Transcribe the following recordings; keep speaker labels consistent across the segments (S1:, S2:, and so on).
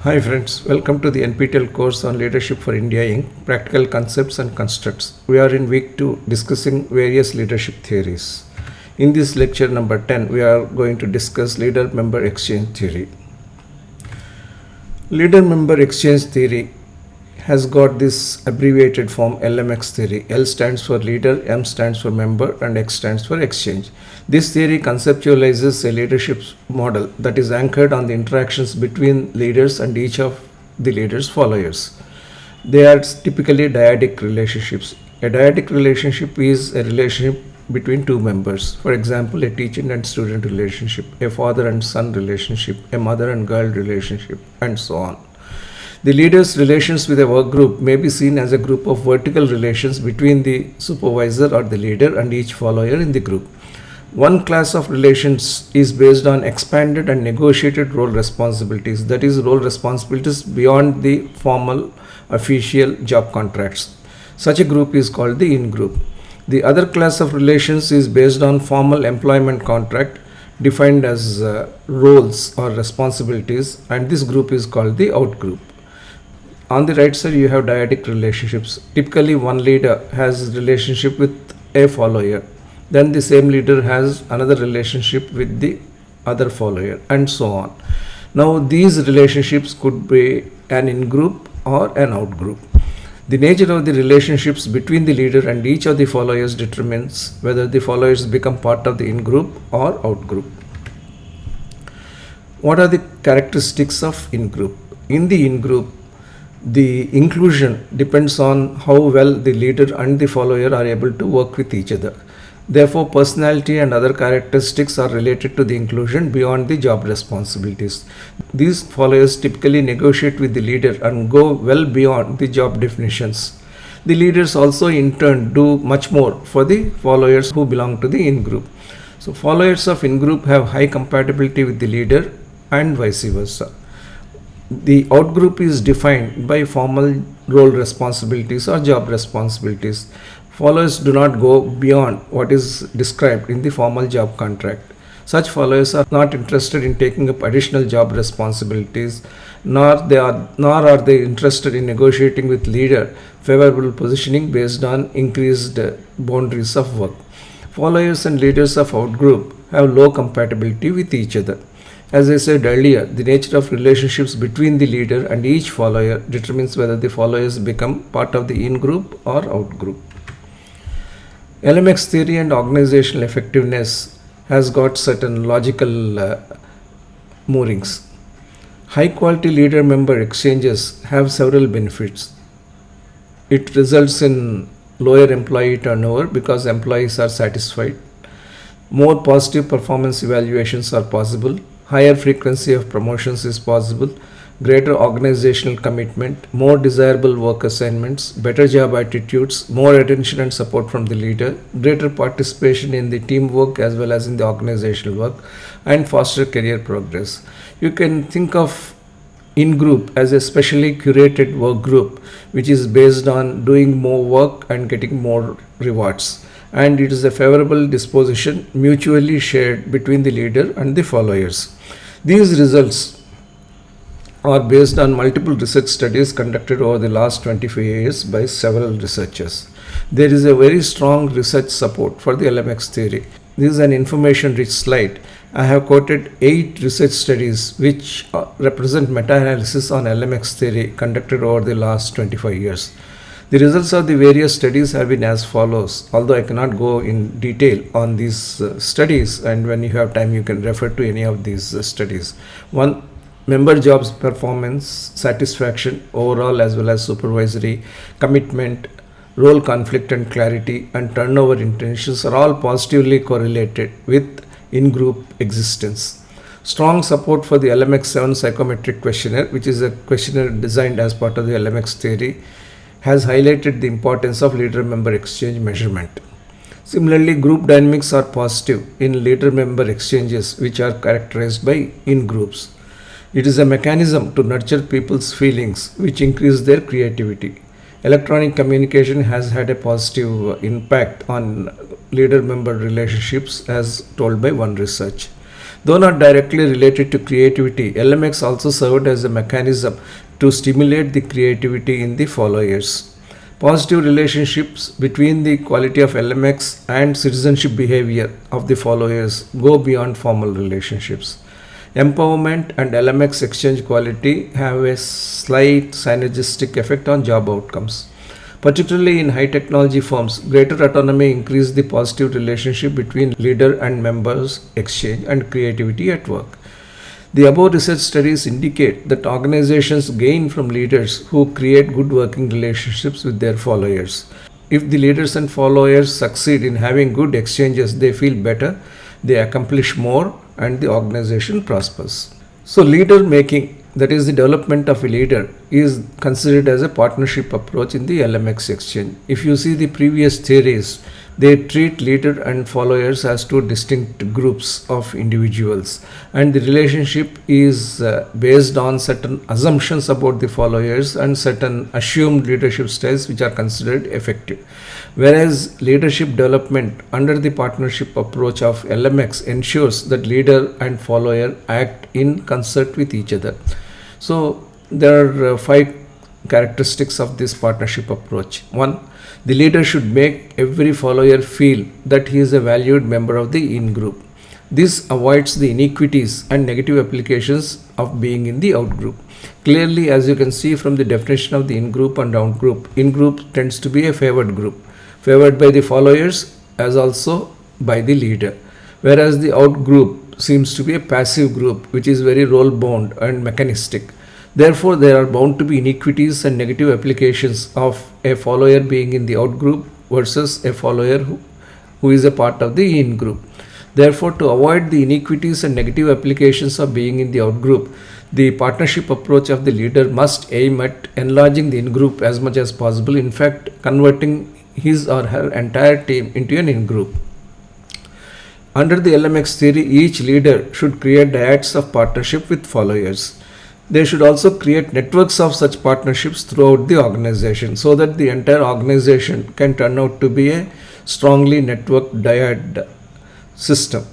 S1: Hi friends, welcome to the NPTEL course on Leadership for India Inc. Practical Concepts and Constructs. We are in week 2 discussing various leadership theories. In this lecture number 10, we are going to discuss leader-member exchange theory. Leader-member exchange theory has got this abbreviated form LMX theory. L stands for leader, M stands for member, and X stands for exchange. This theory conceptualizes a leadership model that is anchored on the interactions between leaders and each of the leaders' followers. They are typically dyadic relationships. A dyadic relationship is a relationship between two members. For example, a teacher and student relationship, a father and son relationship, a mother and girl relationship, and so on. The leader's relations with a work group may be seen as a group of vertical relations between the supervisor or the leader and each follower in the group. One class of relations is based on expanded and negotiated role responsibilities, that is, role responsibilities beyond the formal official job contracts. Such a group is called the in-group. The other class of relations is based on formal employment contract defined as roles or responsibilities, and this group is called the out-group. On the right side, you have dyadic relationships. Typically, one leader has a relationship with a follower. Then the same leader has another relationship with the other follower, and so on. Now, these relationships could be an in-group or an out-group. The nature of the relationships between the leader and each of the followers determines whether the followers become part of the in-group or out-group. What are the characteristics of in-group? In the in-group, the inclusion depends on how well the leader and the follower are able to work with each other. Therefore, personality and other characteristics are related to the inclusion beyond the job responsibilities. These followers typically negotiate with the leader and go well beyond the job definitions. The leaders also in turn do much more for the followers who belong to the in-group. So, followers of in-group have high compatibility with the leader and vice versa. The out-group is defined by formal role responsibilities or job responsibilities. Followers do not go beyond what is described in the formal job contract. Such followers are not interested in taking up additional job responsibilities, nor are they interested in negotiating with leader favorable positioning based on increased boundaries of work. Followers and leaders of out-group have low compatibility with each other. As I said earlier, the nature of relationships between the leader and each follower determines whether the followers become part of the in-group or out-group. LMX theory and organizational effectiveness has got certain logical moorings. High-quality leader-member exchanges have several benefits. It results in lower employee turnover because employees are satisfied. More positive performance evaluations are possible. Higher frequency of promotions is possible, greater organizational commitment, more desirable work assignments, better job attitudes, more attention and support from the leader, greater participation in the teamwork as well as in the organizational work, and faster career progress. You can think of in-group as a specially curated work group which is based on doing more work and getting more rewards. And it is a favorable disposition mutually shared between the leader and the followers. These results are based on multiple research studies conducted over the last 25 years by several researchers. There is a very strong research support for the LMX theory. This is an information-rich slide. I have quoted 8 research studies which represent meta-analysis on LMX theory conducted over the last 25 years. The results of the various studies have been as follows, although I cannot go in detail on these studies, and when you have time you can refer to any of these studies. 1. Member jobs performance, satisfaction, overall as well as supervisory, commitment, role conflict and clarity, and turnover intentions are all positively correlated with in-group existence. Strong support for the LMX-7 psychometric questionnaire, which is a questionnaire designed as part of the LMX theory, has highlighted the importance of leader-member exchange measurement. Similarly, group dynamics are positive in leader-member exchanges which are characterized by in-groups. It is a mechanism to nurture people's feelings which increase their creativity. Electronic communication has had a positive impact on leader-member relationships as told by one research. Though not directly related to creativity, LMX also served as a mechanism to stimulate the creativity in the followers. Positive relationships between the quality of LMX and citizenship behavior of the followers go beyond formal relationships. Empowerment and LMX exchange quality have a slight synergistic effect on job outcomes. Particularly in high technology firms, greater autonomy increases the positive relationship between leader and members exchange and creativity at work. The above research studies indicate that organizations gain from leaders who create good working relationships with their followers. If the leaders and followers succeed in having good exchanges, they feel better, they accomplish more, and the organization prospers. So, leader making, that is the development of a leader, is considered as a partnership approach in the LMX exchange. If you see the previous theories, they treat leader and followers as two distinct groups of individuals, and the relationship is based on certain assumptions about the followers and certain assumed leadership styles which are considered effective. Whereas leadership development under the partnership approach of LMX ensures that leader and follower act in concert with each other. So there are 5 characteristics of this partnership approach. 1. The leader should make every follower feel that he is a valued member of the in-group. This avoids the inequities and negative applications of being in the out-group. Clearly, as you can see from the definition of the in-group and out-group, in-group tends to be a favored group, favored by the followers as also by the leader, whereas the out-group seems to be a passive group which is very role-bound and mechanistic. Therefore, there are bound to be inequities and negative applications of a follower being in the out group versus a follower who is a part of the in group. Therefore, to avoid the inequities and negative applications of being in the out group, the partnership approach of the leader must aim at enlarging the in group as much as possible, in fact, converting his or her entire team into an in group. Under the LMX theory, each leader should create dyads of partnership with followers. They should also create networks of such partnerships throughout the organization so that the entire organization can turn out to be a strongly networked dyad system.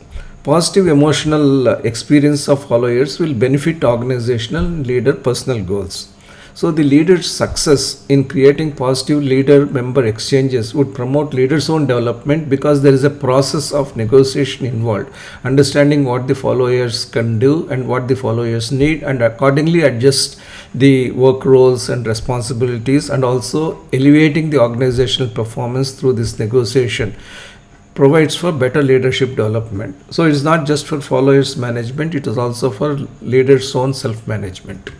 S1: Positive emotional experience of followers will benefit organizational and leader personal goals. So the leader's success in creating positive leader-member exchanges would promote leader's own development because there is a process of negotiation involved, understanding what the followers can do and what the followers need, and accordingly adjust the work roles and responsibilities, and also elevating the organizational performance through this negotiation provides for better leadership development. So it is not just for followers management, it is also for leaders' own self-management.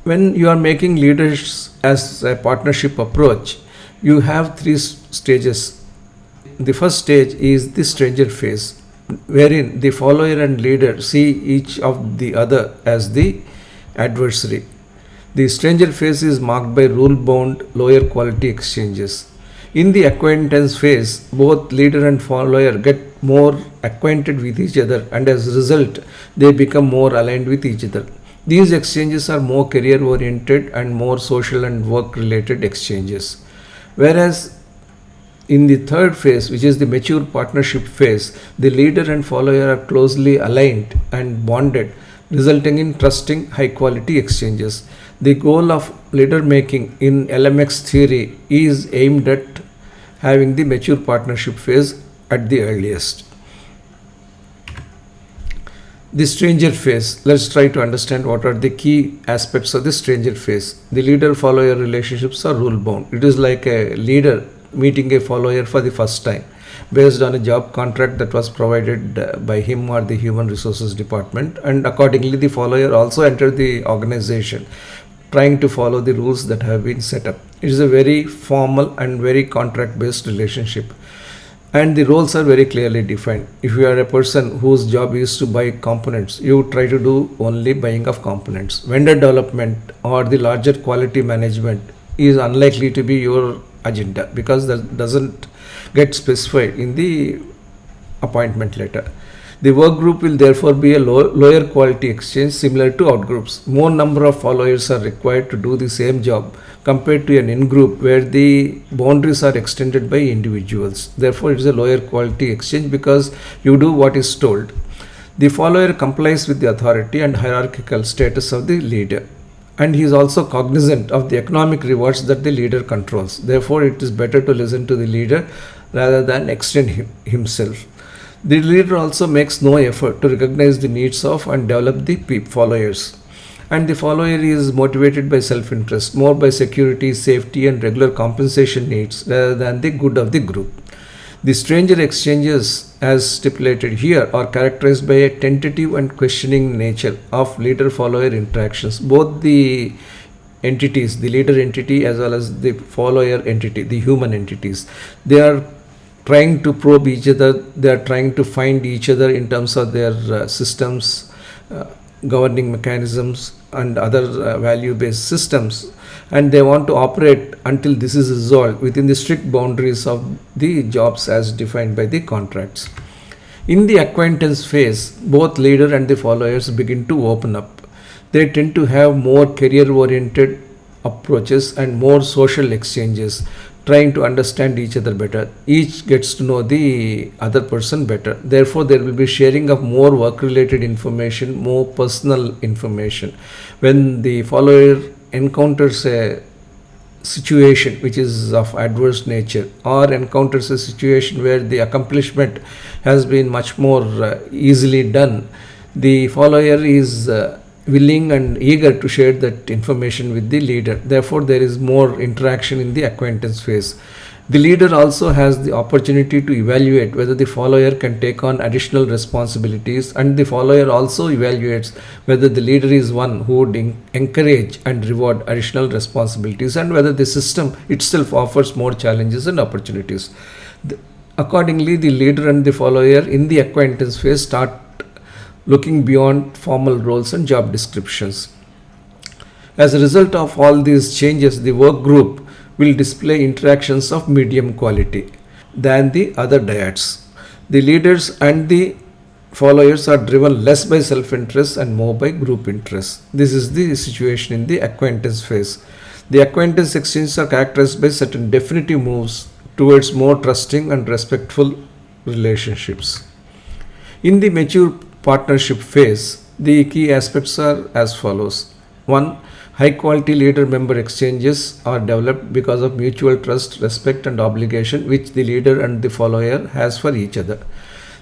S1: When you are making leaders as a partnership approach, you have 3 stages. The first stage is the stranger phase, wherein the follower and leader see each of the other as the adversary. The stranger phase is marked by rule-bound, lower quality exchanges. In the acquaintance phase, both leader and follower get more acquainted with each other, and as a result, they become more aligned with each other. These exchanges are more career oriented and more social and work related exchanges. Whereas in the third phase, which is the mature partnership phase, the leader and follower are closely aligned and bonded, resulting in trusting high quality exchanges. The goal of leader making in LMX theory is aimed at having the mature partnership phase at the earliest. The stranger phase. Let's try to understand what are the key aspects of the stranger phase. The leader-follower relationships are rule-bound. It is like a leader meeting a follower for the first time based on a job contract that was provided by him or the human resources department, and accordingly the follower also entered the organization trying to follow the rules that have been set up. It is a very formal and very contract-based relationship. And the roles are very clearly defined. If you are a person whose job is to buy components, you try to do only buying of components. Vendor development or the larger quality management is unlikely to be your agenda because that doesn't get specified in the appointment letter. The work group will therefore be a lower quality exchange similar to outgroups. More number of followers are required to do the same job compared to an in-group where the boundaries are extended by individuals. Therefore, it is a lower quality exchange because you do what is told. The follower complies with the authority and hierarchical status of the leader, and he is also cognizant of the economic rewards that the leader controls. Therefore, it is better to listen to the leader rather than extend himself. The leader also makes no effort to recognize the needs of and develop the followers. And the follower is motivated by self-interest, more by security, safety, and regular compensation needs rather than the good of the group. The stranger exchanges, as stipulated here, are characterized by a tentative and questioning nature of leader-follower interactions. Both the entities, the leader entity as well as the follower entity, the human entities, they are trying to probe each other, they are trying to find each other in terms of their systems, governing mechanisms, and other value-based systems, and they want to operate until this is resolved within the strict boundaries of the jobs as defined by the contracts. In the acquaintance phase, both leader and the followers begin to open up. They tend to have more career-oriented approaches and more social exchanges, trying to understand each other better. Each gets to know the other person better. Therefore, there will be sharing of more work-related information, more personal information. When the follower encounters a situation which is of adverse nature, or encounters a situation where the accomplishment has been much more easily done, the follower is willing and eager to share that information with the leader. Therefore, there is more interaction in the acquaintance phase. The leader also has the opportunity to evaluate whether the follower can take on additional responsibilities, and the follower also evaluates whether the leader is one who would encourage and reward additional responsibilities, and whether the system itself offers more challenges and opportunities. Accordingly, the leader and the follower in the acquaintance phase start looking beyond formal roles and job descriptions. As a result of all these changes, the work group will display interactions of medium quality than the other dyads. The leaders and the followers are driven less by self-interest and more by group interest. This is the situation in the acquaintance phase. The acquaintance exchanges are characterized by certain definitive moves towards more trusting and respectful relationships. In the mature partnership phase, the key aspects are as follows. 1. High quality leader member exchanges are developed because of mutual trust, respect, and obligation which the leader and the follower has for each other.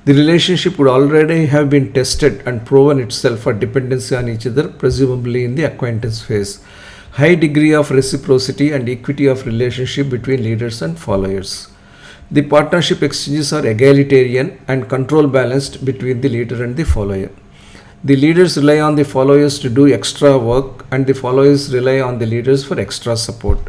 S1: The relationship would already have been tested and proven itself for dependency on each other, presumably in the acquaintance phase. High degree of reciprocity and equity of relationship between leaders and followers. The partnership exchanges are egalitarian and control balanced between the leader and the follower. The leaders rely on the followers to do extra work, and the followers rely on the leaders for extra support.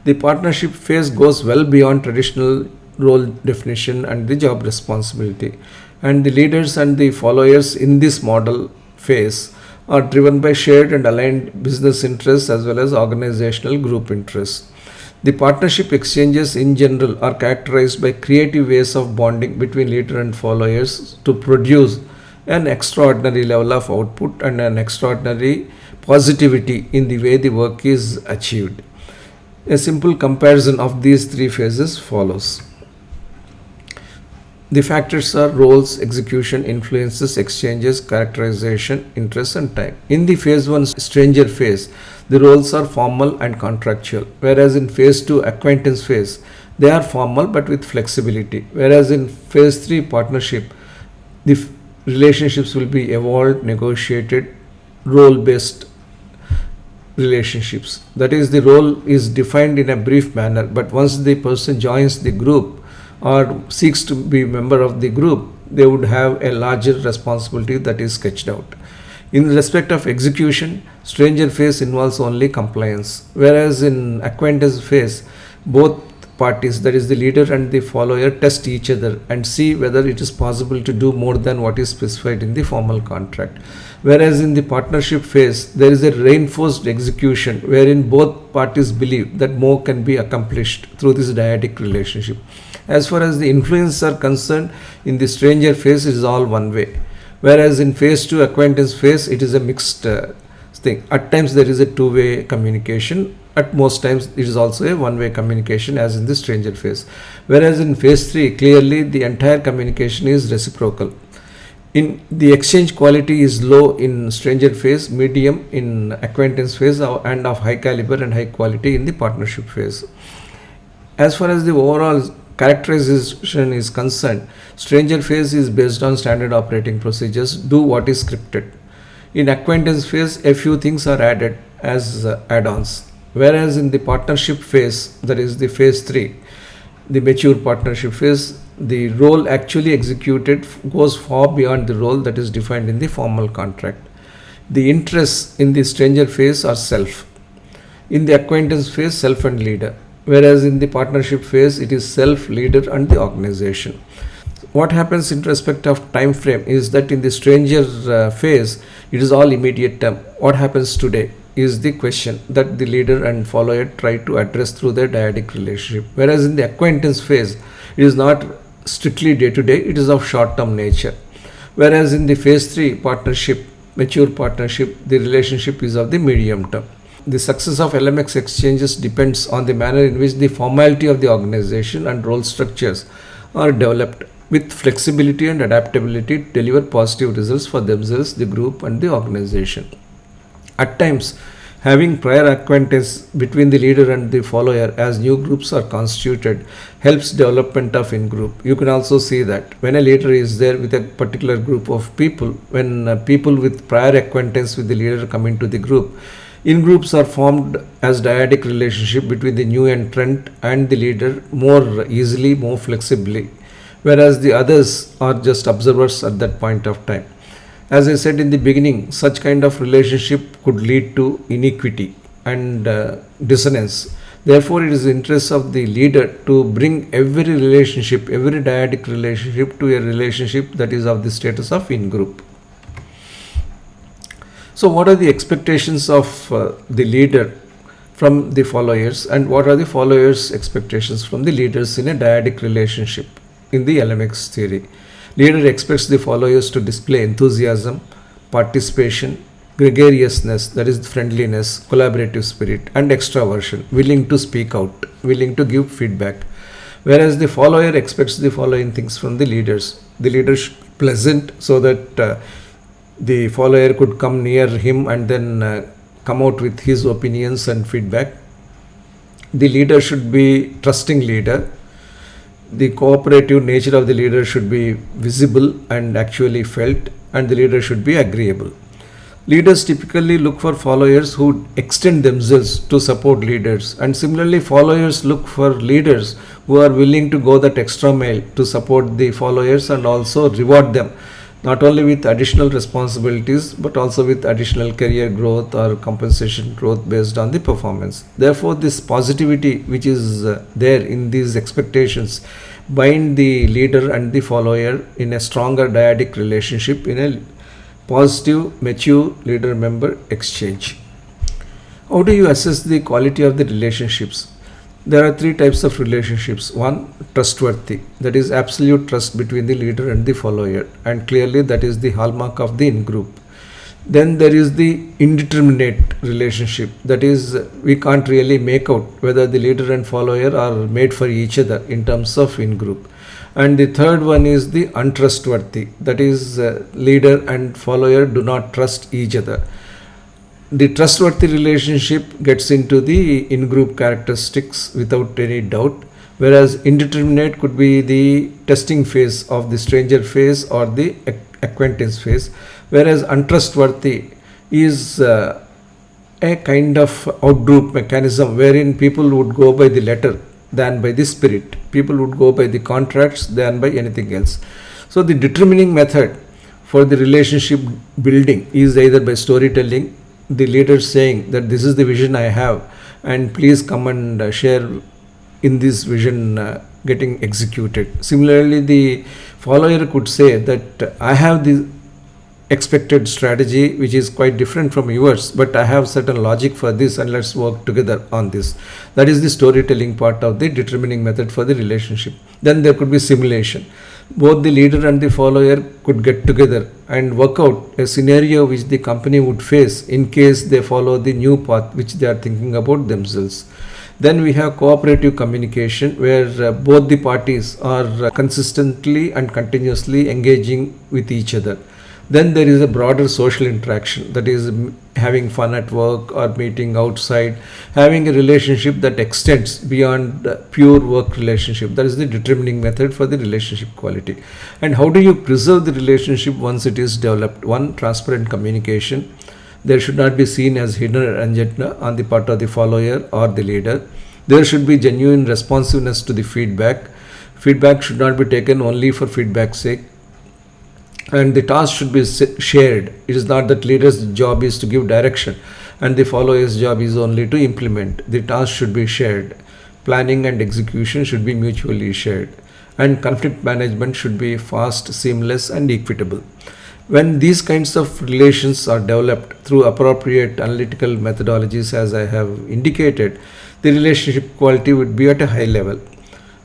S1: The partnership phase goes well beyond traditional role definition and the job responsibility, and the leaders and the followers in this model phase are driven by shared and aligned business interests as well as organizational group interests. The partnership exchanges in general are characterized by creative ways of bonding between leader and followers to produce an extraordinary level of output and an extraordinary positivity in the way the work is achieved. A simple comparison of these three phases follows. The factors are roles, execution, influences, exchanges, characterization, interest, and time. In the phase 1 stranger phase, the roles are formal and contractual, whereas in phase 2 acquaintance phase, they are formal but with flexibility, whereas in phase 3 partnership, the relationships will be evolved, negotiated, role-based relationships. That is, the role is defined in a brief manner, but once the person joins the group or seeks to be a member of the group, they would have a larger responsibility that is sketched out. In respect of execution, stranger phase involves only compliance, whereas in acquaintance phase, both parties, that is the leader and the follower, test each other and see whether it is possible to do more than what is specified in the formal contract. Whereas in the partnership phase, there is a reinforced execution wherein both parties believe that more can be accomplished through this dyadic relationship. As far as the influences are concerned, in the stranger phase it is all one way, whereas in phase 2 acquaintance phase it is a mixed thing. At times there is a two-way communication, at most times it is also a one-way communication as in the stranger phase, whereas in phase 3 clearly the entire communication is reciprocal. In the exchange quality is low in stranger phase, medium in acquaintance phase, and of high caliber and high quality in the partnership phase. As far as the overall characterization is concerned, stranger phase is based on standard operating procedures, do what is scripted. In acquaintance phase, a few things are added as add-ons. Whereas in the partnership phase, that is the phase 3, the mature partnership phase, the role actually executed goes far beyond the role that is defined in the formal contract. The interests in the stranger phase are self. In the acquaintance phase, self and leader. Whereas in the partnership phase, it is self, leader, and the organization. What happens in respect of time frame is that in the stranger phase, it is all immediate term. What happens today is the question that the leader and follower try to address through their dyadic relationship. Whereas in the acquaintance phase, it is not strictly day to day, it is of short term nature. Whereas in the phase 3 partnership, mature partnership, the relationship is of the medium term. The success of LMX exchanges depends on the manner in which the formality of the organization and role structures are developed with flexibility and adaptability to deliver positive results for themselves, the group, and the organization. At times, having prior acquaintance between the leader and the follower as new groups are constituted helps development of in-group. You can also see that when a leader is there with a particular group of people, when people with prior acquaintance with the leader come into the group, in-groups are formed as dyadic relationship between the new entrant and the leader more easily, more flexibly, whereas the others are just observers at that point of time. As I said in the beginning, such kind of relationship could lead to iniquity and dissonance. Therefore, it is the interest of the leader to bring every relationship, every dyadic relationship to a relationship that is of the status of in-group. So what are the expectations of the leader from the followers, and what are the followers' expectations from the leaders in a dyadic relationship in the LMX theory? Leader expects the followers to display enthusiasm, participation, gregariousness, that is friendliness, collaborative spirit, and extraversion, willing to speak out, willing to give feedback. Whereas the follower expects the following things from the leaders. The leader should be pleasant so that the follower could come near him and then come out with his opinions and feedback. The leader should be trusting leader. The cooperative nature of the leader should be visible and actually felt, and the leader should be agreeable. Leaders typically look for followers who extend themselves to support leaders, and similarly followers look for leaders who are willing to go that extra mile to support the followers and also reward them, not only with additional responsibilities but also with additional career growth or compensation growth based on the performance. Therefore, this positivity which is there in these expectations bind the leader and the follower in a stronger dyadic relationship in a positive, mature leader-member exchange. How do you assess the quality of the relationships? There are three types of relationships. One, trustworthy, that is absolute trust between the leader and the follower, and clearly that is the hallmark of the in-group. Then there is the indeterminate relationship, that is we can't really make out whether the leader and follower are made for each other in terms of in-group. And the third one is the untrustworthy, that is leader and follower do not trust each other. The trustworthy relationship gets into the in-group characteristics without any doubt, whereas indeterminate could be the testing phase of the stranger phase or the acquaintance phase, whereas untrustworthy is a kind of out-group mechanism wherein people would go by the letter than by the spirit. People would go by the contracts than by anything else. So the determining method for the relationship building is either by storytelling, the leader saying that this is the vision I have and please come and share in this vision getting executed. Similarly, the follower could say that I have the expected strategy which is quite different from yours, but I have certain logic for this and let's work together on this. That is the storytelling part of the determining method for the relationship. Then there could be simulation. Both the leader and the follower could get together and work out a scenario which the company would face in case they follow the new path which they are thinking about themselves. Then we have cooperative communication, where both the parties are consistently and continuously engaging with each other. Then there is a broader social interaction, that is having fun at work or meeting outside, having a relationship that extends beyond pure work relationship. That is the determining method for the relationship quality. And how do you preserve the relationship once it is developed? One, transparent communication. There should not be seen as hidden agenda on the part of the follower or the leader. There should be genuine responsiveness to the feedback. Feedback should not be taken only for feedback's sake. And the task should be shared. It is not that leader's job is to give direction and the follower's job is only to implement. The task should be shared. Planning and execution should be mutually shared. And conflict management should be fast, seamless, and equitable. When these kinds of relations are developed through appropriate analytical methodologies, as I have indicated, the relationship quality would be at a high level.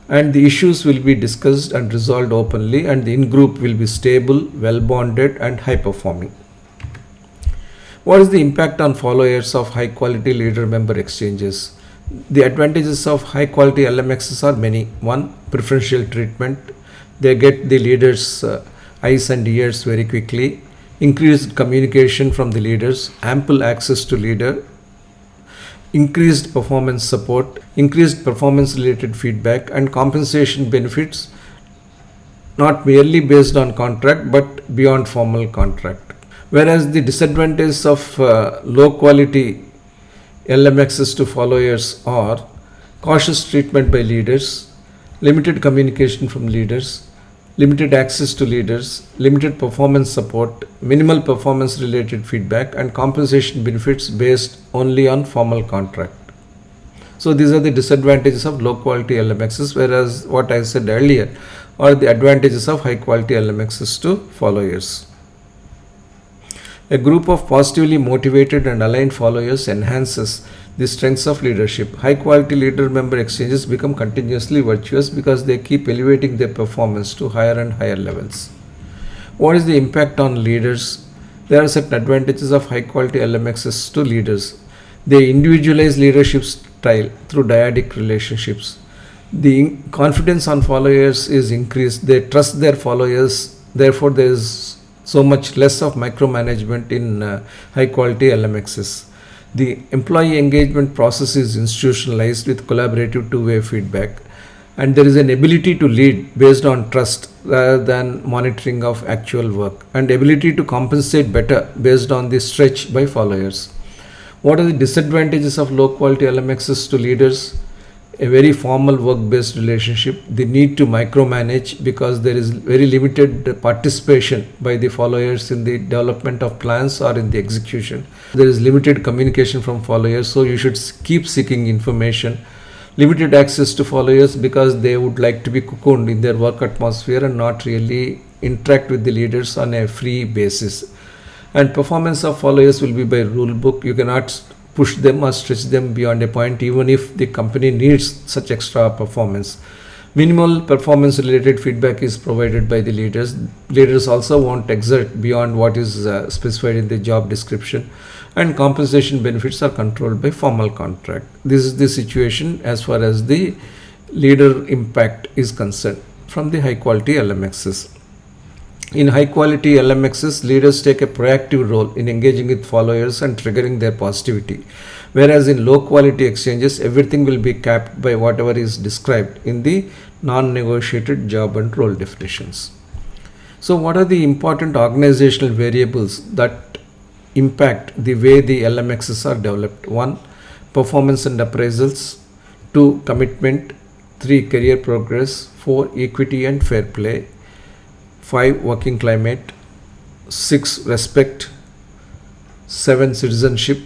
S1: And the issues will be discussed and resolved openly, and the in-group will be stable, well-bonded, and high-performing. What is the impact on followers of high-quality leader-member exchanges? The advantages of high-quality LMXs are many. One, preferential treatment. They get the leaders' eyes and ears very quickly. Increased communication from the leaders, ample access to leader, increased performance support, increased performance related feedback, and compensation benefits, not merely based on contract but beyond formal contract. Whereas the disadvantages of low quality LMXs to followers are cautious treatment by leaders, limited communication from leaders, limited access to leaders, limited performance support, minimal performance related feedback, and compensation benefits based only on formal contract. So these are the disadvantages of low quality LMXs, whereas what I said earlier are the advantages of high quality LMXs to followers. A group of positively motivated and aligned followers enhances the strengths of leadership. High quality leader member exchanges become continuously virtuous because they keep elevating their performance to higher and higher levels. What is the impact on leaders? There are certain advantages of high quality LMXs to leaders. They individualize leadership style through dyadic relationships. The confidence on followers is increased. They trust their followers. Therefore, there is so much less of micromanagement in high quality LMXs. The employee engagement process is institutionalized with collaborative two-way feedback, and there is an ability to lead based on trust rather than monitoring of actual work, and ability to compensate better based on the stretch by followers. What are the disadvantages of low quality LMXs to leaders? A very formal work-based relationship, the need to micromanage because there is very limited participation by the followers in the development of plans or in the execution. There is limited communication from followers, so you should keep seeking information. Limited access to followers because they would like to be cocooned in their work atmosphere and not really interact with the leaders on a free basis. And performance of followers will be by rule book. You cannot push them or stretch them beyond a point even if the company needs such extra performance. Minimal performance related feedback is provided by the leaders. Leaders also won't exert beyond what is specified in the job description, and compensation benefits are controlled by formal contract. This is the situation as far as the leader impact is concerned from the high quality LMXs. In high quality LMXs, leaders take a proactive role in engaging with followers and triggering their positivity. Whereas in low quality exchanges, everything will be capped by whatever is described in the non-negotiated job and role definitions. So what are the important organizational variables that impact the way the LMXs are developed? 1. Performance and appraisals. 2. Commitment. 3. Career progress. 4. Equity and fair play. 5. Working climate. 6. Respect. 7. Citizenship.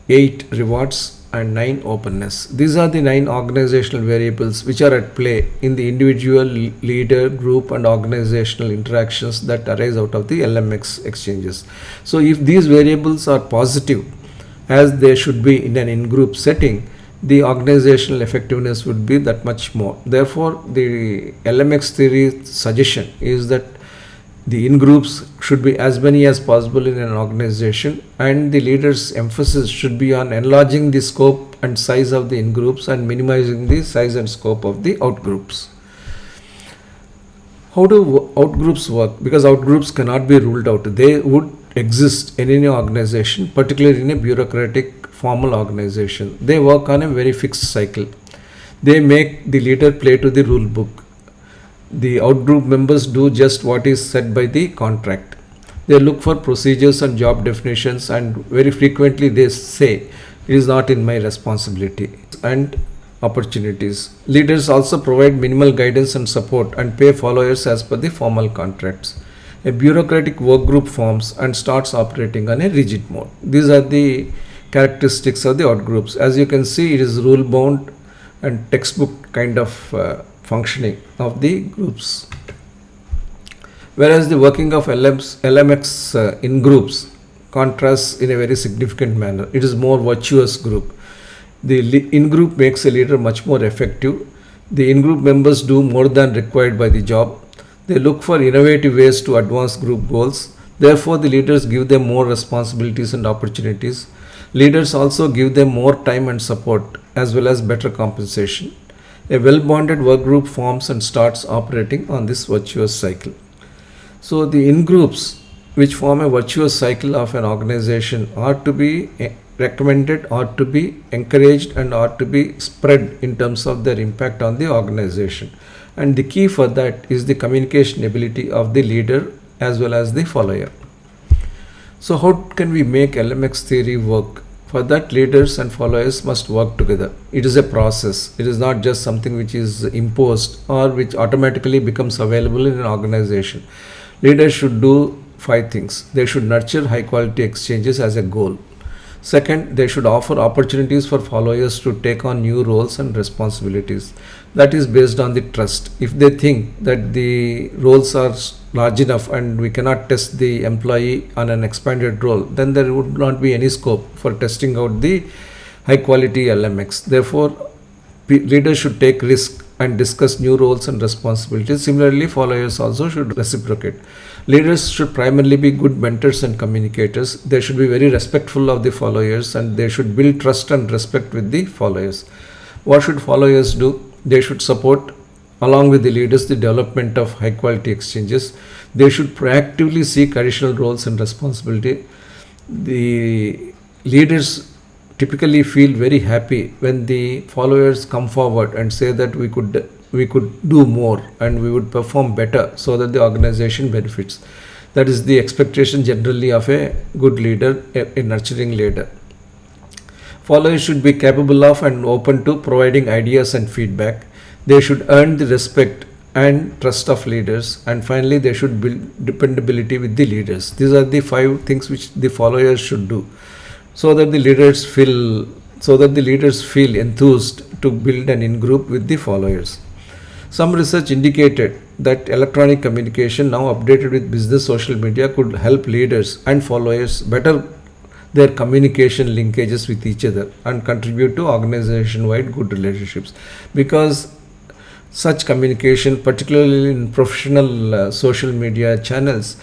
S1: 8. Rewards. And 9. Openness. These are the 9 organizational variables which are at play in the individual, leader, group and organizational interactions that arise out of the LMX exchanges. So if these variables are positive, as they should be in an in-group setting, the organizational effectiveness would be that much more. Therefore, the LMX theory suggestion is that the in-groups should be as many as possible in an organization, and the leader's emphasis should be on enlarging the scope and size of the in-groups and minimizing the size and scope of the out-groups. How do out-groups work? Because out-groups cannot be ruled out. They would exist in any organization, particularly in a bureaucratic formal organization. They work on a very fixed cycle. They make the leader play to the rule book. The out-group members do just what is said by the contract. They look for procedures and job definitions, and very frequently they say, it is not in my responsibility. And opportunities. Leaders also provide minimal guidance and support and pay followers as per the formal contracts. A bureaucratic work group forms and starts operating on a rigid mode. These are the characteristics of the outgroups. As you can see, it is rule bound and textbook kind of functioning of the groups. Whereas the working of LMX in groups contrasts in a very significant manner. It is more virtuous group. The in-group makes a leader much more effective. The in-group members do more than required by the job. They look for innovative ways to advance group goals. Therefore, the leaders give them more responsibilities and opportunities. Leaders also give them more time and support as well as better compensation. A well-bonded work group forms and starts operating on this virtuous cycle. So, the in-groups which form a virtuous cycle of an organization are to be recommended, or to be encouraged, and are to be spread in terms of their impact on the organization. And the key for that is the communication ability of the leader as well as the follower. So how can we make LMX theory work? For that, leaders and followers must work together. It is a process. It is not just something which is imposed or which automatically becomes available in an organization. Leaders should do 5 things. They should nurture high quality exchanges as a goal. Second, they should offer opportunities for followers to take on new roles and responsibilities. That is based on the trust. If they think that the roles are large enough and we cannot test the employee on an expanded role, then there would not be any scope for testing out the high quality LMX. Therefore, leaders should take risk and discuss new roles and responsibilities. Similarly, followers also should reciprocate. Leaders should primarily be good mentors and communicators. They should be very respectful of the followers, and they should build trust and respect with the followers. What should followers do? They should support, along with the leaders, the development of high quality exchanges. They should proactively seek additional roles and responsibility. The leaders typically feel very happy when the followers come forward and say that we could do more and we would perform better so that the organization benefits. That is the expectation generally of a good leader, a nurturing leader. Followers should be capable of and open to providing ideas and feedback. They should earn the respect and trust of leaders. And finally, they should build dependability with the leaders. These are the 5 things which the followers should do so that the leaders feel enthused to build an in-group with the followers. Some research indicated that electronic communication, now updated with business social media, could help leaders and followers better their communication linkages with each other and contribute to organization-wide good relationships. Because such communication, particularly in professional social media channels,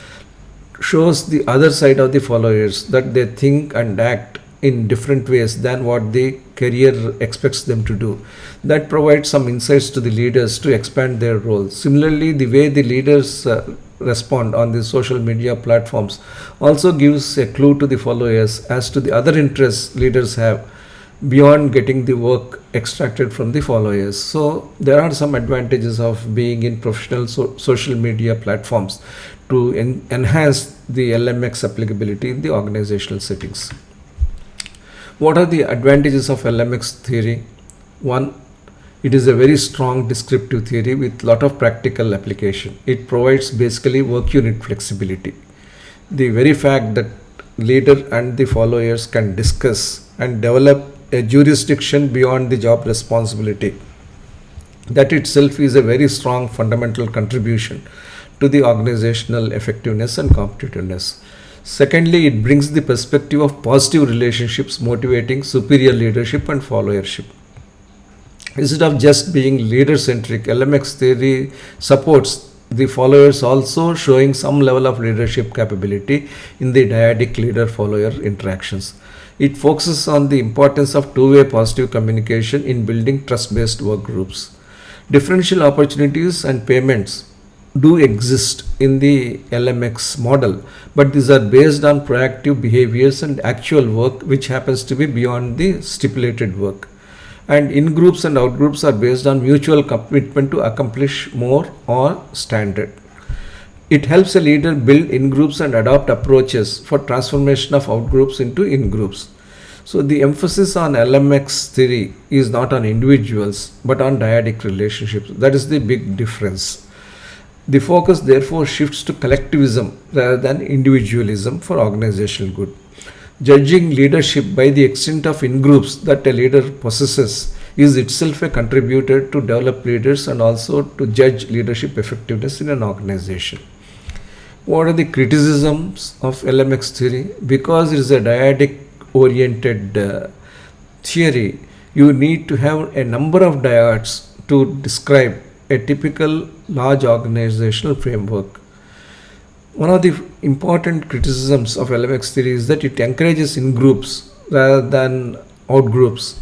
S1: shows the other side of the followers, that they think and act in different ways than what the career expects them to do. That provides some insights to the leaders to expand their roles. Similarly, the way the leaders respond on the social media platforms also gives a clue to the followers as to the other interests leaders have beyond getting the work extracted from the followers. So there are some advantages of being in professional social media platforms to enhance the LMX applicability in the organizational settings. What are the advantages of LMX theory? 1, it is a very strong descriptive theory with lot of practical application. It provides basically work unit flexibility. The very fact that leader and the followers can discuss and develop a jurisdiction beyond the job responsibility, that itself is a very strong fundamental contribution to the organizational effectiveness and competitiveness. Secondly, it brings the perspective of positive relationships motivating superior leadership and followership. Instead of just being leader-centric, LMX theory supports the followers also showing some level of leadership capability in the dyadic leader-follower interactions. It focuses on the importance of two-way positive communication in building trust-based work groups. Differential opportunities and payments do exist in the LMX model, but these are based on proactive behaviors and actual work which happens to be beyond the stipulated work. And in groups and out groups are based on mutual commitment to accomplish more or standard. It helps a leader build in groups and adopt approaches for transformation of out groups into in groups. So the emphasis on LMX theory is not on individuals but on dyadic relationships. That is the big difference. The focus therefore shifts to collectivism rather than individualism for organizational good. Judging leadership by the extent of in-groups that a leader possesses is itself a contributor to develop leaders and also to judge leadership effectiveness in an organization. What are the criticisms of LMX theory? Because it is a dyadic oriented theory, you need to have a number of dyads to describe a typical large organizational framework. One of the important criticisms of LMX theory is that it encourages in groups rather than out groups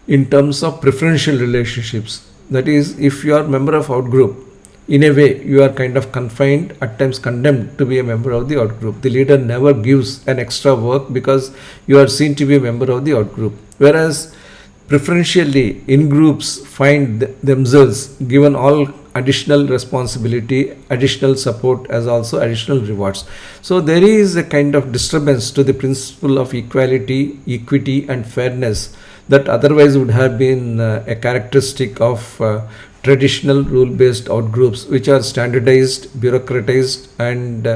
S1: in terms of preferential relationships. That is, if you are a member of out group, in a way you are kind of confined, at times condemned to be a member of the out group. The leader never gives an extra work because you are seen to be a member of the out group. Whereas preferentially in groups find themselves given all additional responsibility, additional support as also additional rewards. So there is a kind of disturbance to the principle of equality, equity and fairness that otherwise would have been a characteristic of traditional rule-based outgroups, which are standardized, bureaucratized and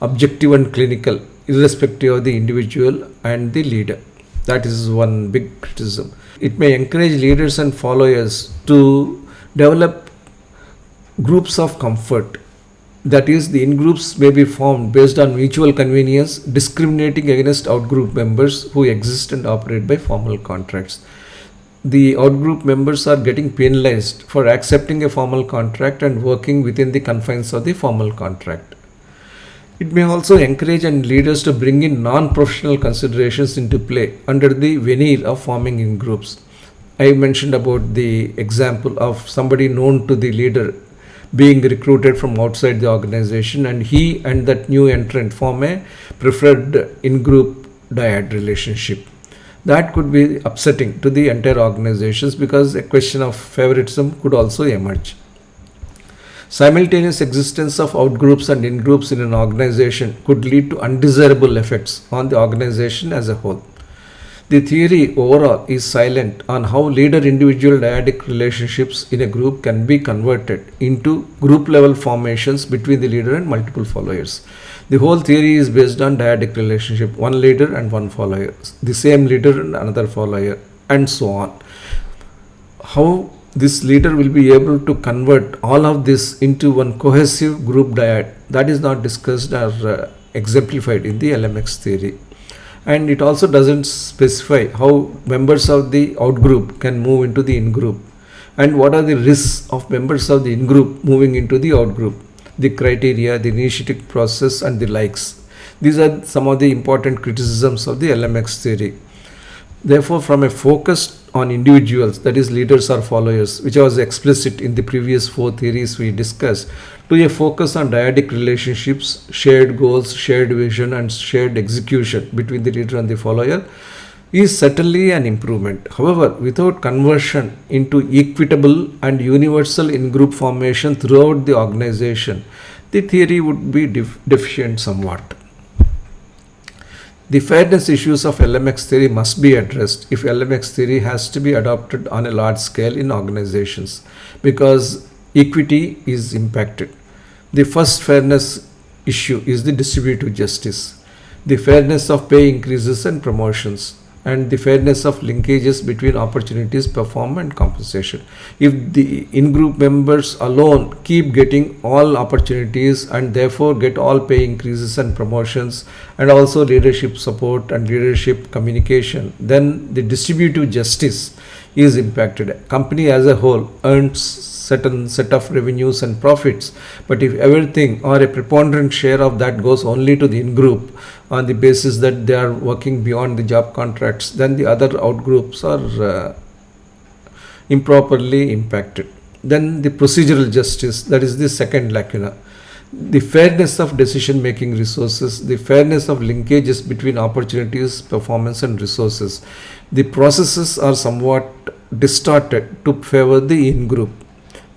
S1: objective and clinical, irrespective of the individual and the leader. That is one big criticism. It may encourage leaders and followers to develop groups of comfort. That is, the in-groups may be formed based on mutual convenience, discriminating against out-group members who exist and operate by formal contracts. The out-group members are getting penalized for accepting a formal contract and working within the confines of the formal contract. It may also encourage and leaders to bring in non-professional considerations into play under the veneer of forming in groups. I mentioned about the example of somebody known to the leader being recruited from outside the organization, and he and that new entrant form a preferred in-group dyad relationship. That could be upsetting to the entire organizations because a question of favoritism could also emerge. Simultaneous existence of outgroups and in-groups in an organization could lead to undesirable effects on the organization as a whole. The theory overall is silent on how leader-individual dyadic relationships in a group can be converted into group-level formations between the leader and multiple followers. The whole theory is based on dyadic relationship, one leader and one follower, the same leader and another follower, and so on. How this leader will be able to convert all of this into one cohesive group dyad, that is not discussed or exemplified in the LMX theory. And it also doesn't specify how members of the outgroup can move into the in-group and what are the risks of members of the in-group moving into the outgroup, the criteria, the initiative process and the likes. These are some of the important criticisms of the LMX theory. Therefore, from a focus on individuals, that is leaders or followers, which was explicit in the previous four theories we discussed, to a focus on dyadic relationships, shared goals, shared vision and shared execution between the leader and the follower is certainly an improvement. However, without conversion into equitable and universal in-group formation throughout the organization, the theory would be deficient somewhat. The fairness issues of LMX theory must be addressed if LMX theory has to be adopted on a large scale in organizations, because equity is impacted. The first fairness issue is the distributive justice, the fairness of pay increases and promotions, and the fairness of linkages between opportunities performed and compensation. If the in-group members alone keep getting all opportunities and therefore get all pay increases and promotions and also leadership support and leadership communication, then the distributive justice is impacted. Company as a whole earns certain set of revenues and profits, but if everything or a preponderant share of that goes only to the in-group on the basis that they are working beyond the job contracts, then the other out-groups are improperly impacted. Then the procedural justice, that is the second lacuna. The fairness of decision making resources, the fairness of linkages between opportunities, performance, and resources. The processes are somewhat distorted to favor the in group.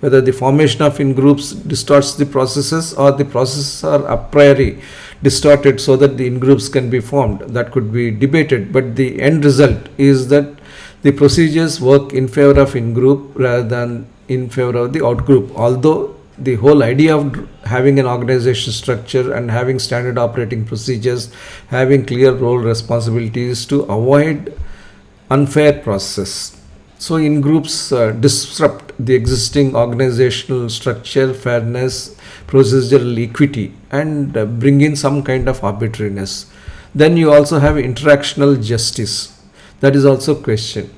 S1: Whether the formation of in groups distorts the processes or the processes are a priori distorted so that the in groups can be formed, that could be debated, but the end result is that the procedures work in favor of in group rather than in favor of the out group. Although the whole idea of having an organization structure and having standard operating procedures, having clear role responsibilities to avoid unfair process. So in groups disrupt the existing organizational structure, fairness, procedural equity, and bring in some kind of arbitrariness. Then you also have interactional justice. That is also a question.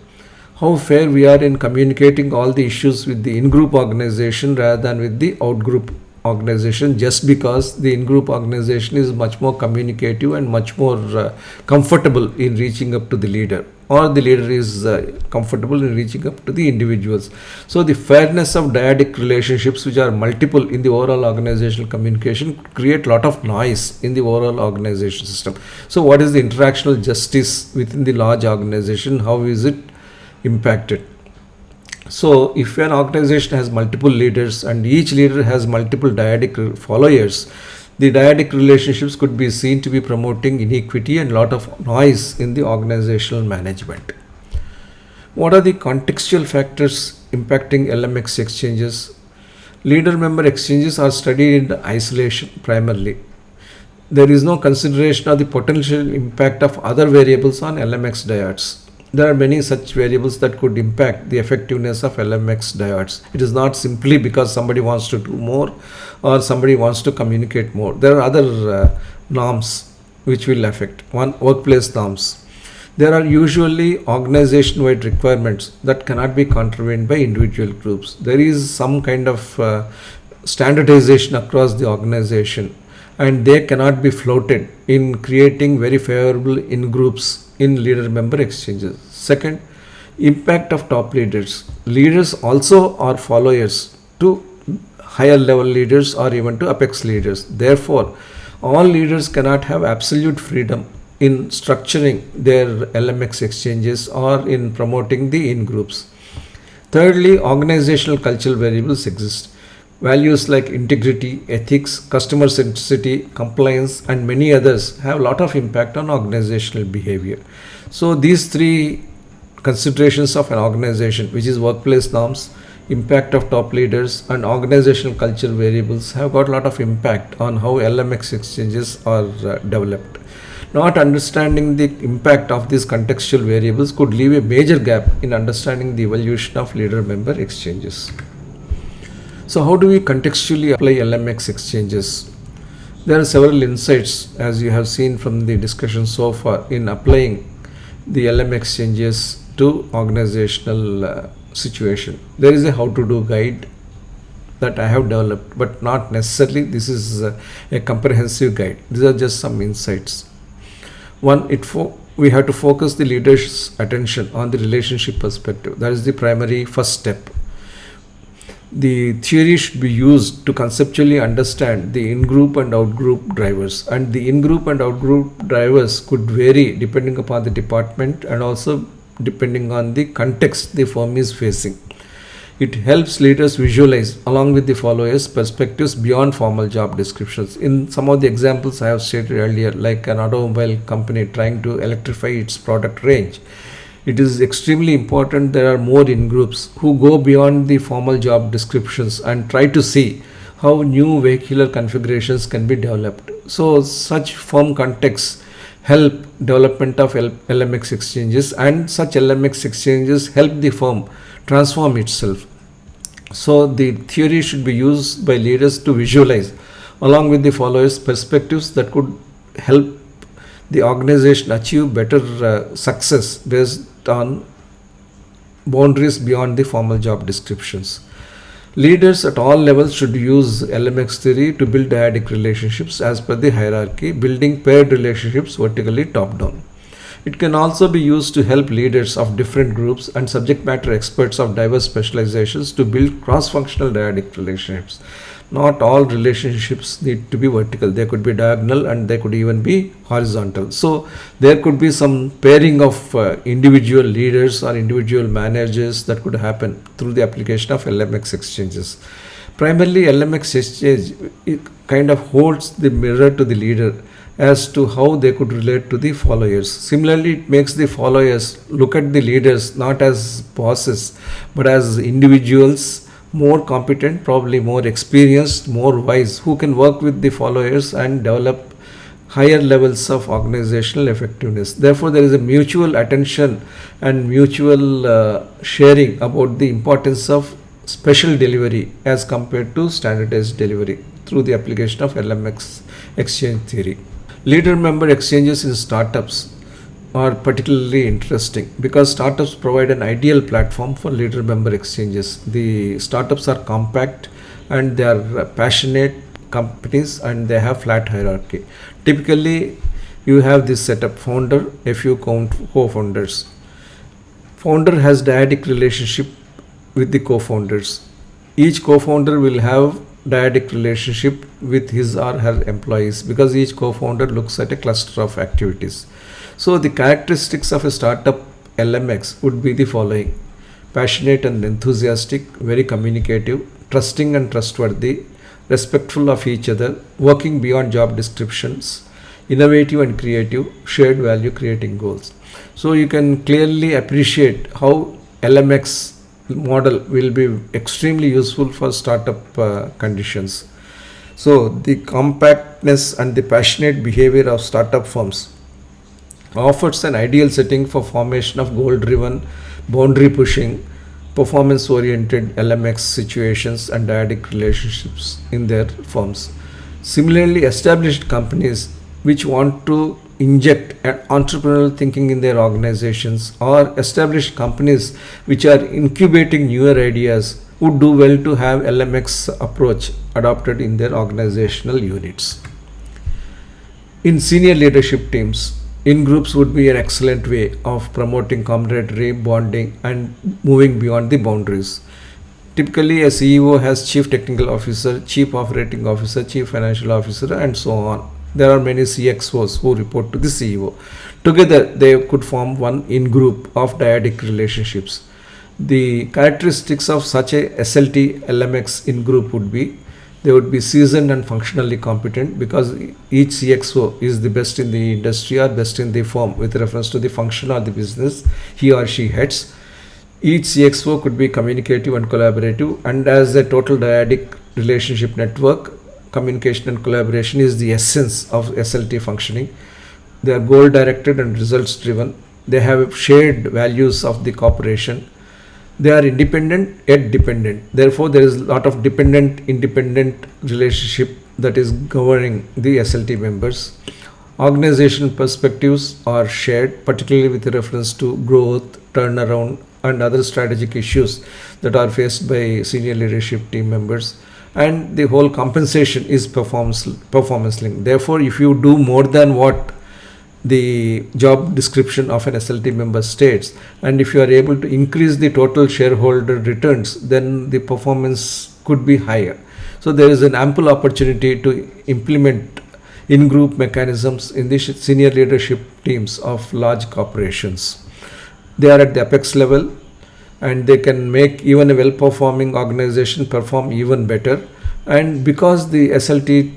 S1: How fair we are in communicating all the issues with the in-group organization rather than with the out-group organization, just because the in-group organization is much more communicative and much more comfortable in reaching up to the leader, or the leader is comfortable in reaching up to the individuals. So the fairness of dyadic relationships, which are multiple in the overall organizational communication, create a lot of noise in the overall organization system. So what is the interactional justice within the large organization? How is it impacted? So if an organization has multiple leaders and each leader has multiple dyadic followers, the dyadic relationships could be seen to be promoting inequity and lot of noise in the organizational management. What are the contextual factors impacting LMX exchanges? Leader member exchanges are studied in isolation primarily. There is no consideration of the potential impact of other variables on LMX dyads. There are many such variables that could impact the effectiveness of LMX dyads. It is not simply because somebody wants to do more or somebody wants to communicate more. There are other norms which will affect. One, workplace norms. There are usually organization-wide requirements that cannot be contravened by individual groups. There is some kind of standardization across the organization, and they cannot be floated in creating very favorable in-groups in leader-member exchanges. Second, impact of top leaders. Leaders also are followers to higher level leaders or even to apex leaders. Therefore, all leaders cannot have absolute freedom in structuring their LMX exchanges or in promoting the in-groups. Thirdly, organizational cultural variables exist. Values like integrity, ethics, customer centricity, compliance, and many others have a lot of impact on organizational behavior. So these three considerations of an organization, which is workplace norms, impact of top leaders, and organizational cultural variables, have got a lot of impact on how LMX exchanges are developed. Not understanding the impact of these contextual variables could leave a major gap in understanding the evolution of leader-member exchanges. So how do we contextually apply LMX exchanges? There are several insights, as you have seen from the discussion so far, in applying the LMX exchanges to organizational situation. There is a how-to-do guide that I have developed, but not necessarily this is a comprehensive guide. These are just some insights. One, we have to focus the leader's attention on the relationship perspective. That is the primary first step. The theory should be used to conceptually understand the in-group and out-group drivers, and the in-group and out-group drivers could vary depending upon the department and also depending on the context the firm is facing. It helps leaders visualize, along with the followers, perspectives beyond formal job descriptions. In some of the examples I have stated earlier, like an automobile company trying to electrify its product range, it is extremely important there are more in-groups who go beyond the formal job descriptions and try to see how new vehicular configurations can be developed. So such firm contexts help development of LMX exchanges, and such LMX exchanges help the firm transform itself. So the theory should be used by leaders to visualize, along with the followers, perspectives that could help the organization achieve better success based on boundaries beyond the formal job descriptions. Leaders at all levels should use LMX theory to build dyadic relationships as per the hierarchy, building paired relationships vertically top down. It can also be used to help leaders of different groups and subject matter experts of diverse specializations to build cross-functional dyadic relationships. Not all relationships need to be vertical. They could be diagonal and they could even be horizontal. So there could be some pairing of individual leaders or individual managers that could happen through the application of LMX exchanges. Primarily, LMX exchange it kind of holds the mirror to the leader as to how they could relate to the followers. Similarly, it makes the followers look at the leaders not as bosses but as individuals, more competent, probably more experienced, more wise, who can work with the followers and develop higher levels of organizational effectiveness. Therefore, there is a mutual attention and mutual sharing about the importance of special delivery as compared to standardized delivery through the application of LMX exchange theory. Leader member exchanges in startups are particularly interesting because startups provide an ideal platform for leader member exchanges. The startups are compact and they are passionate companies and they have flat hierarchy. Typically, you have this setup: founder, a few co-founders. Founder has dyadic relationship with the co-founders. Each co-founder will have dyadic relationship with his or her employees because each co-founder looks at a cluster of activities. So the characteristics of a startup LMX would be the following: passionate and enthusiastic, very communicative, trusting and trustworthy, respectful of each other, working beyond job descriptions, innovative and creative, shared value creating goals. So you can clearly appreciate how LMX model will be extremely useful for startup conditions. So the compactness and the passionate behavior of startup firms offers an ideal setting for formation of goal-driven, boundary-pushing, performance-oriented LMX situations and dyadic relationships in their firms. Similarly, established companies which want to inject entrepreneurial thinking in their organizations, or established companies which are incubating newer ideas, would do well to have LMX approach adopted in their organizational units. In senior leadership teams, in-groups would be an excellent way of promoting camaraderie, bonding, and moving beyond the boundaries. Typically, a CEO has chief technical officer, chief operating officer, chief financial officer, and so on. There are many CXOs who report to the CEO. Together, they could form one in-group of dyadic relationships. The characteristics of such a SLT LMX in-group would be: they would be seasoned and functionally competent because each CXO is the best in the industry or best in the firm with reference to the function or the business he or she heads. Each CXO could be communicative and collaborative, and as a total dyadic relationship network, communication and collaboration is the essence of SLT functioning. They are goal directed and results driven. They have shared values of the corporation. They are independent yet dependent. Therefore, there is a lot of dependent-independent relationship that is governing the SLT members. Organizational perspectives are shared, particularly with reference to growth, turnaround, and other strategic issues that are faced by senior leadership team members. And the whole compensation is performance linked. Therefore, if you do more than what the job description of an SLT member states, and if you are able to increase the total shareholder returns, then the performance could be higher. So there is an ample opportunity to implement in-group mechanisms in the senior leadership teams of large corporations. They are at the apex level and they can make even a well-performing organization perform even better. And because the SLT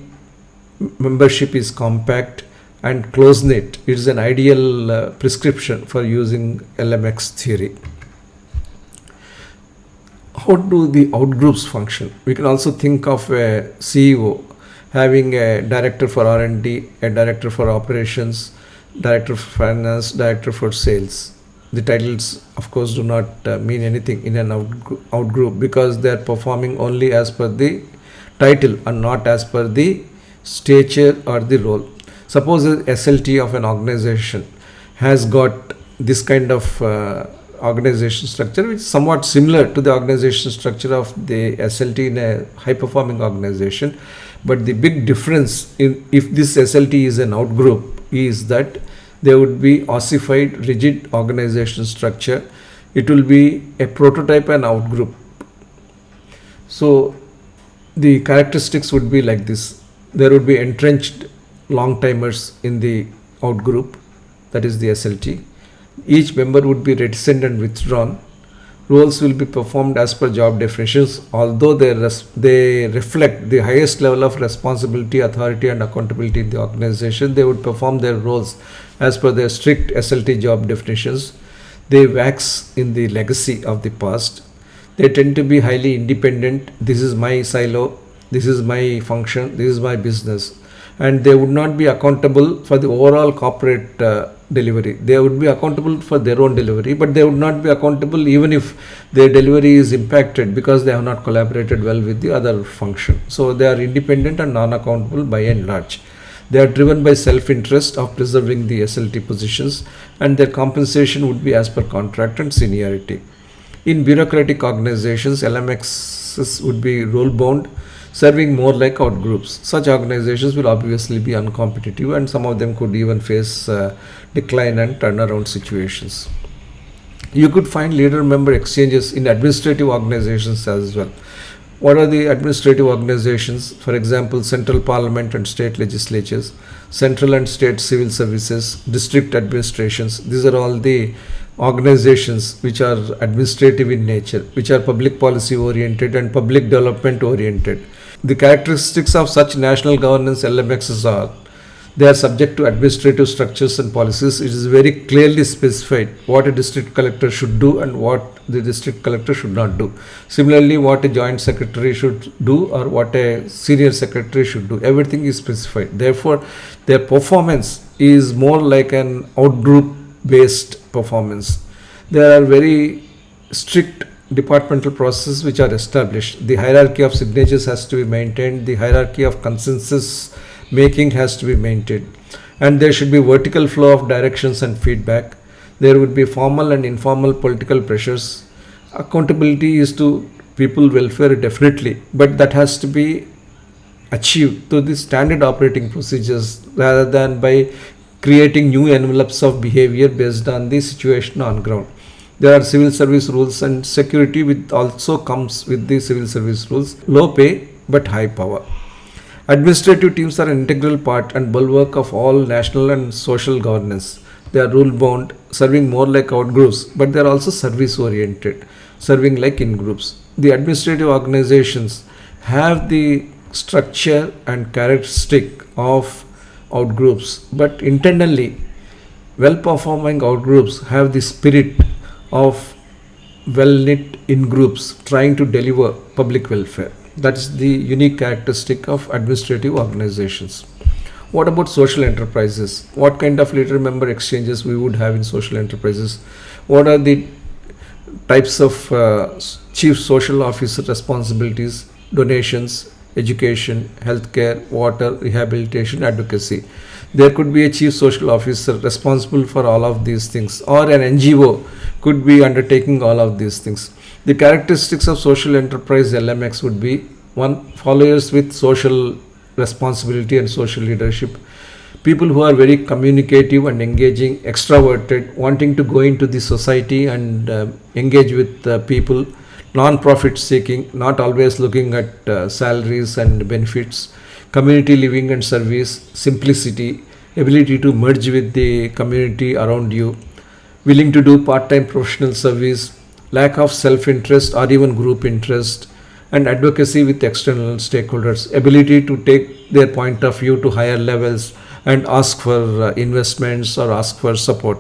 S1: membership is compact and close-knit, it is an ideal prescription for using LMX theory. How do the outgroups function? We can also think of a CEO having a director for R&D, a director for operations, director for finance, director for sales. The titles, of course, do not mean anything in an outgroup because they are performing only as per the title and not as per the stature or the role. Suppose a SLT of an organization has got this kind of organization structure, which is somewhat similar to the organization structure of the SLT in a high performing organization. But the big difference in if this SLT is an outgroup is that there would be ossified rigid organization structure. It will be a prototype and outgroup. So the characteristics would be like this. There would be entrenched long timers in the outgroup, that is the SLT. Each member would be reticent and withdrawn. Roles will be performed as per job definitions, although they reflect the highest level of responsibility, authority and accountability in the organization. They would perform their roles as per their strict SLT job definitions. They wax in the legacy of the past. They tend to be highly independent. This is my silo, this is my function, this is my business. And they would not be accountable for the overall corporate delivery. They would be accountable for their own delivery, but they would not be accountable even if their delivery is impacted because they have not collaborated well with the other function. So they are independent and non-accountable by and large. They are driven by self-interest of preserving the SLT positions, and their compensation would be as per contract and seniority. In bureaucratic organizations, LMXs would be role-bound, serving more like outgroups. Such organizations will obviously be uncompetitive, and some of them could even face decline and turnaround situations. You could find leader-member exchanges in administrative organizations as well. What are the administrative organizations? For example, central parliament and state legislatures, central and state civil services, district administrations. These are all the organizations which are administrative in nature, which are public policy oriented and public development oriented. The characteristics of such national governance LMXs are: they are subject to administrative structures and policies. It is very clearly specified what a district collector should do and what the district collector should not do. Similarly, what a joint secretary should do or what a senior secretary should do. Everything is specified. Therefore, their performance is more like an outgroup based performance. There are very strict departmental processes which are established. The hierarchy of signatures has to be maintained. The hierarchy of consensus making has to be maintained, and there should be vertical flow of directions and feedback. There would be formal and informal political pressures. Accountability is to people welfare definitely, but that has to be achieved through the standard operating procedures rather than by creating new envelopes of behavior based on the situation on ground. There are civil service rules, and security with also comes with the civil service rules. Low pay but high power. Administrative teams are an integral part and bulwark of all national and social governance. They are rule bound, serving more like outgroups, but they are also service oriented, serving like in groups. The administrative organizations have the structure and characteristic of outgroups, but internally, well performing outgroups have the spirit of well knit in groups trying to deliver public welfare. That's the unique characteristic of administrative organizations. What about social enterprises? What kind of leader member exchanges we would have in social enterprises? What are the types of chief social officer responsibilities? Donations, education, healthcare, water, rehabilitation, advocacy. There could be a chief social officer responsible for all of these things, or an NGO could be undertaking all of these things. The characteristics of social enterprise LMX would be: 1. Followers with social responsibility and social leadership. People who are very communicative and engaging, extroverted, wanting to go into the society and engage with people. Non-profit seeking, not always looking at salaries and benefits. Community living and service. Simplicity, ability to merge with the community around you. Willing to do part-time professional service. Lack of self-interest or even group interest. And advocacy with external stakeholders. Ability to take their point of view to higher levels and ask for investments or ask for support.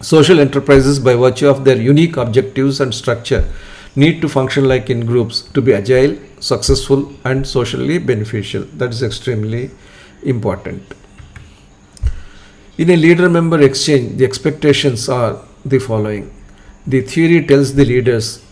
S1: Social enterprises, by virtue of their unique objectives and structure, need to function like in groups to be agile, successful and socially beneficial. That is extremely important. In a leader-member exchange, the expectations are the following. The theory tells the leaders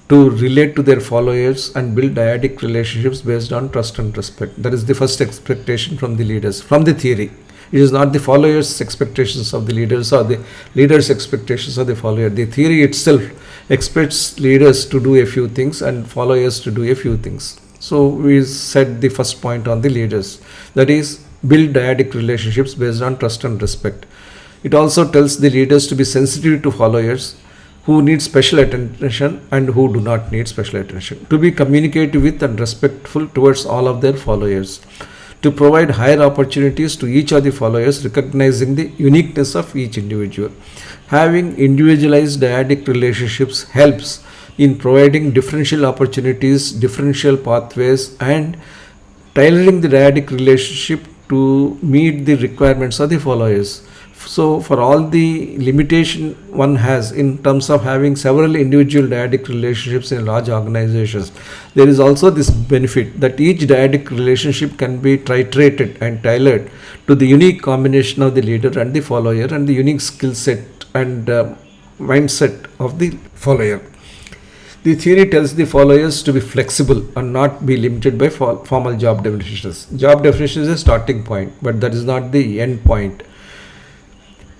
S1: to relate to their followers and build dyadic relationships based on trust and respect. That is the first expectation from the leaders, from the theory. It is not the followers' expectations of the leaders or the leaders' expectations of the follower. The theory itself expects leaders to do a few things and followers to do a few things. So we said the first point on the leaders, that is, build dyadic relationships based on trust and respect. It also tells the leaders to be sensitive to followers who need special attention and who do not need special attention, to be communicative with and respectful towards all of their followers, to provide higher opportunities to each of the followers, recognizing the uniqueness of each individual. Having individualized dyadic relationships helps in providing differential opportunities, differential pathways, and tailoring the dyadic relationship to meet the requirements of the followers. So for all the limitation one has in terms of having several individual dyadic relationships in large organizations, there is also this benefit that each dyadic relationship can be titrated and tailored to the unique combination of the leader and the follower and the unique skill set and mindset of the follower. The theory tells the followers to be flexible and not be limited by formal job definitions. Job definition is a starting point, but that is not the end point.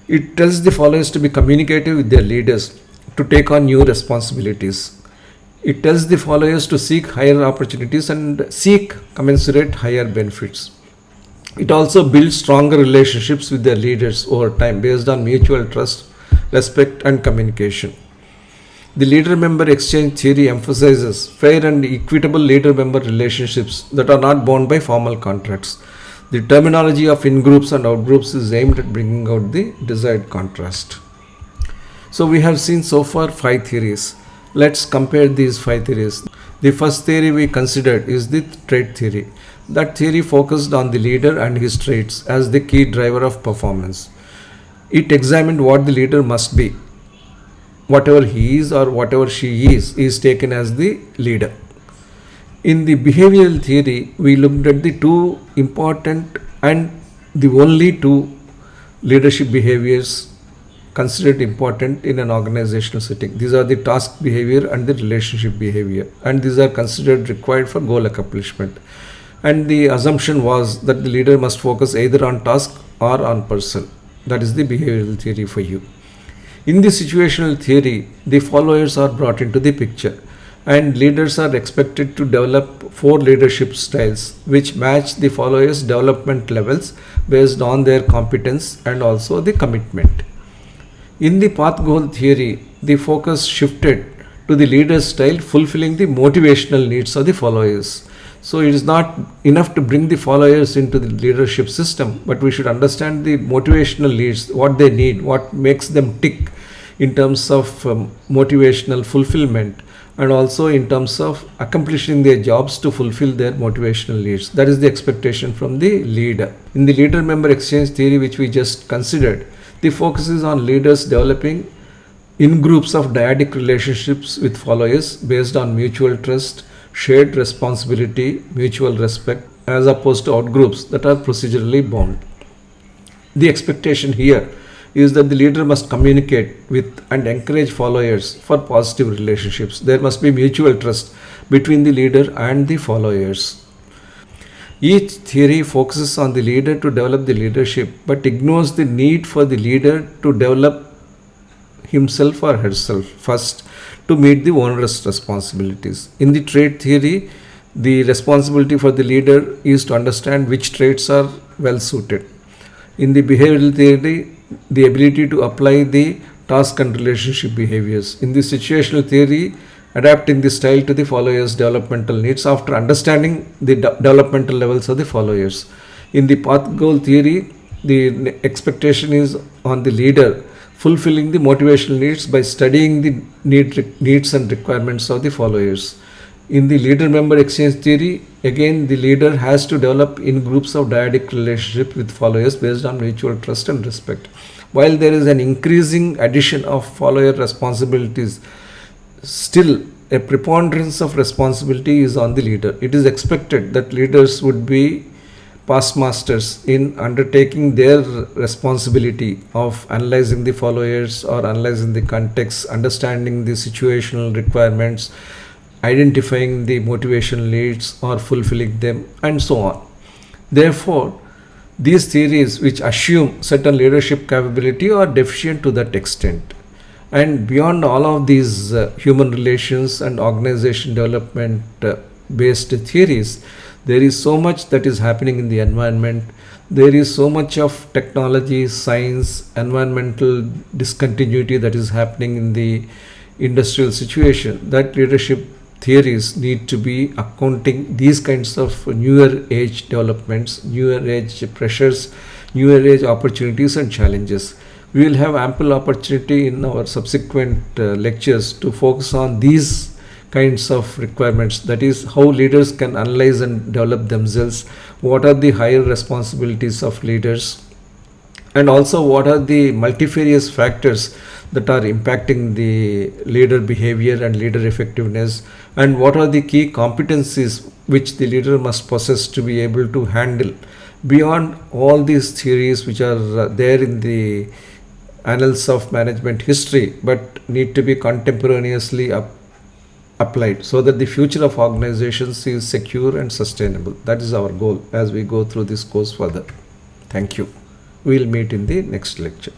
S1: It tells the followers to be communicative with their leaders, to take on new responsibilities. It tells the followers to seek higher opportunities and seek commensurate higher benefits. It also builds stronger relationships with their leaders over time based on mutual trust, respect, and communication. The leader-member exchange theory emphasizes fair and equitable leader-member relationships that are not bound by formal contracts. The terminology of in-groups and out-groups is aimed at bringing out the desired contrast. So we have seen so far 5 theories. Let's compare these 5 theories. The first theory we considered is the trait theory. That theory focused on the leader and his traits as the key driver of performance. It examined what the leader must be. Whatever he is or whatever she is taken as the leader. In the behavioral theory, we looked at the 2 important and the only 2 leadership behaviors considered important in an organizational setting. These are the task behavior and the relationship behavior, and these are considered required for goal accomplishment. And the assumption was that the leader must focus either on task or on person. That is the behavioral theory for you. In the situational theory, the followers are brought into the picture, and leaders are expected to develop 4 leadership styles which match the followers' development levels based on their competence and also the commitment. In the path goal theory, the focus shifted to the leader's style fulfilling the motivational needs of the followers. So it is not enough to bring the followers into the leadership system, but we should understand the motivational needs, what they need, what makes them tick in terms of motivational fulfillment, and also in terms of accomplishing their jobs to fulfill their motivational needs. That is the expectation from the leader. In the leader-member exchange theory, which we just considered, the focus is on leaders developing in groups of dyadic relationships with followers based on mutual trust, shared responsibility, mutual respect, as opposed to out groups that are procedurally bound. The expectation here is that the leader must communicate with and encourage followers for positive relationships. There must be mutual trust between the leader and the followers. Each theory focuses on the leader to develop the leadership but ignores the need for the leader to develop himself or herself first to meet the onerous responsibilities. In the trait theory, the responsibility for the leader is to understand which traits are well suited. In the behavioral theory, the ability to apply the task and relationship behaviors. In the situational theory, adapting the style to the followers' developmental needs after understanding the developmental levels of the followers. In the path goal theory, the expectation is on the leader fulfilling the motivational needs by studying the needs and requirements of the followers. In the leader-member exchange theory, again the leader has to develop in groups of dyadic relationship with followers based on mutual trust and respect. While there is an increasing addition of follower responsibilities, still a preponderance of responsibility is on the leader. It is expected that leaders would be past masters in undertaking their responsibility of analyzing the followers or analyzing the context, understanding the situational requirements, identifying the motivational needs or fulfilling them, and so on. Therefore, These theories, which assume certain leadership capability, are deficient to that extent. And beyond all of these human relations and organization development based theories, there is so much that is happening in the environment. There is so much of technology, science, environmental discontinuity that is happening in the industrial situation, that leadership theories need to be accounting these kinds of newer age developments, newer age pressures, newer age opportunities and challenges. We will have ample opportunity in our subsequent lectures to focus on these kinds of requirements, that is how leaders can analyze and develop themselves, what are the higher responsibilities of leaders, and also what are the multifarious factors that are impacting the leader behavior and leader effectiveness, and what are the key competencies which the leader must possess to be able to handle beyond all these theories which are there in the annals of management history, but need to be contemporaneously applied so that the future of organizations is secure and sustainable. That is our goal as we go through this course further. Thank you. We will meet in the next lecture.